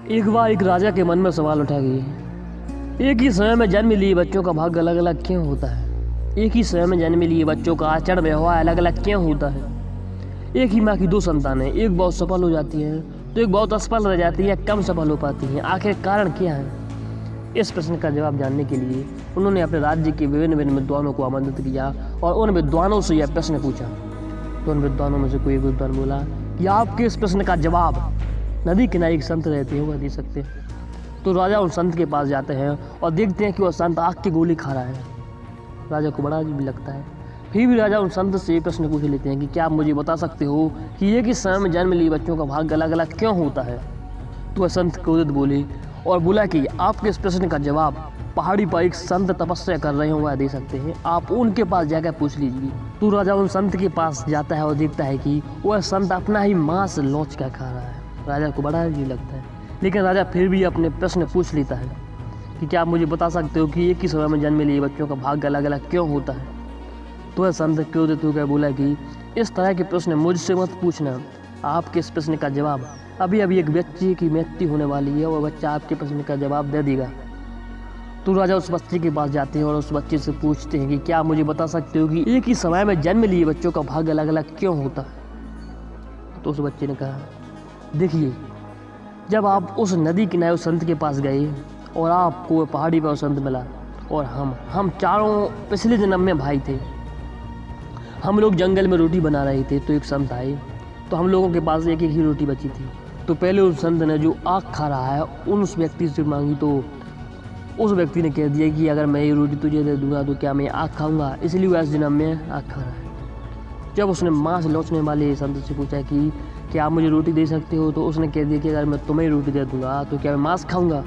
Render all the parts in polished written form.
एक बार एक राजा के मन में सवाल उठा कि एक ही समय में जन्म लिए बच्चों का भाग्य अलग अलग क्यों होता है। एक ही समय में जन्म लिए बच्चों का आचरण व्यवहार अलग अलग क्यों होता है। एक ही माँ की दो संतानें, एक बहुत सफल हो जाती हैं तो एक बहुत असफल रह जाती है, कम सफल हो पाती हैं। आखिर कारण क्या है? इस प्रश्न का जवाब जानने के लिए उन्होंने अपने राज्य के विभिन्न विभिन्न विद्वानों को आमंत्रित किया और उन विद्वानों से यह प्रश्न पूछा। तो उन विद्वानों में से कोई एक विद्वान बोला कि आपके इस प्रश्न का जवाब नदी किनारे एक संत रहते हैं वह दे सकते हैं। तो राजा उन संत के पास जाते हैं और देखते हैं कि वह संत आग की गोली खा रहा है। राजा को बड़ा अजीब लगता है। फिर भी राजा उन संत से प्रश्न पूछ लेते हैं कि क्या आप मुझे बता सकते हो कि एक ही समय में जन्म लिए बच्चों का भाग्य अलग अलग क्यों होता है। तो वह संत क्रोधित बोले और बोला कि आपके इस प्रश्न का जवाब पहाड़ी पर एक संत तपस्या कर रहे हो वह दे सकते हैं, आप उनके पास जाकर पूछ लीजिए। तो राजा उन संत के पास जाता है और देखता है कि वह संत अपना ही मांस लौच कर खा रहा है। राजा को बड़ा अजीब लगता है, लेकिन राजा फिर भी अपने प्रश्न पूछ लेता है कि क्या आप मुझे बता सकते हो कि एक ही समय में जन्म लिए बच्चों का भाग्य अलग अलग क्यों होता है। तो वह संत क्रोधित होकर बोला कि इस तरह के प्रश्न मुझसे मत पूछना, आपके इस प्रश्न का जवाब अभी अभी एक बच्चे की मृत्यु होने वाली है, वह बच्चा आपके प्रश्न का जवाब दे देगा। तो राजा उस बच्चे के पास जाते हैं और उस बच्चे से पूछते हैं कि क्या आप मुझे बता सकते हो कि एक ही समय में जन्म लिए बच्चों का भाग्य अलग अलग क्यों होता है। तो उस बच्चे ने कहा, देखिए, जब आप उस नदी किनारे उस संत के पास गए और आपको पहाड़ी पर संत मिला और हम चारों पिछले जन्म में भाई थे। हम लोग जंगल में रोटी बना रहे थे तो एक संत आए, तो हम लोगों के पास एक एक ही रोटी बची थी। तो पहले उस संत ने जो आग खा रहा है उस व्यक्ति से मांगी, तो उस व्यक्ति ने कह दिया कि अगर मैं ये रोटी तुझे दे दूंगा तो क्या मैं आग खाऊंगा, इसलिए वह इस जन्म में आग खा रहा है। जब उसने मांस लौचने वाले संत से पूछा कि क्या आप मुझे रोटी दे सकते हो, तो उसने कह दिया कि अगर मैं तुम्हें रोटी दे दूंगा तो क्या मैं मांस खाऊंगा।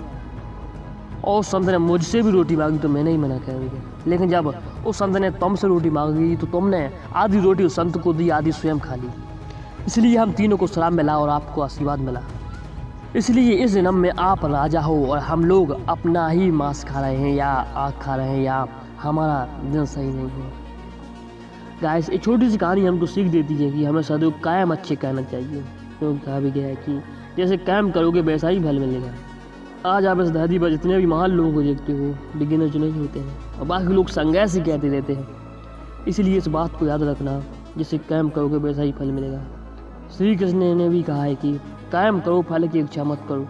और उस संत ने मुझसे भी रोटी मांगी तो मैंने ही मना कर दिया, लेकिन जब उस संत ने तुमसे रोटी मांगी तो तुमने आधी रोटी उस संत को दी, आधी स्वयं खा ली। इसलिए हम तीनों को श्राप मिला और आपको आशीर्वाद मिला। इसलिए इस जन्म में आप राजा हो और हम लोग अपना ही मांस खा रहे हैं या आग खा रहे हैं, या हमारा दिन सही नहीं है। गाइस, एक छोटी सी कहानी हमको सीख देती है कि हमें सदैव कायम अच्छे कहना चाहिए। क्योंकि कहा भी गया है कि जैसे कायम करोगे वैसा ही फल मिलेगा। आज आप इस धरती पर जितने भी महान लोगों को देखते हो बिगिनर जो नहीं होते हैं और बाकी लोग संघर्ष ही कहते रहते हैं। इसलिए इस बात को याद रखना, जिससे कायम करोगे वैसा ही फल मिलेगा। श्री कृष्ण ने भी कहा है कि कायम करो, फल की इच्छा मत करो।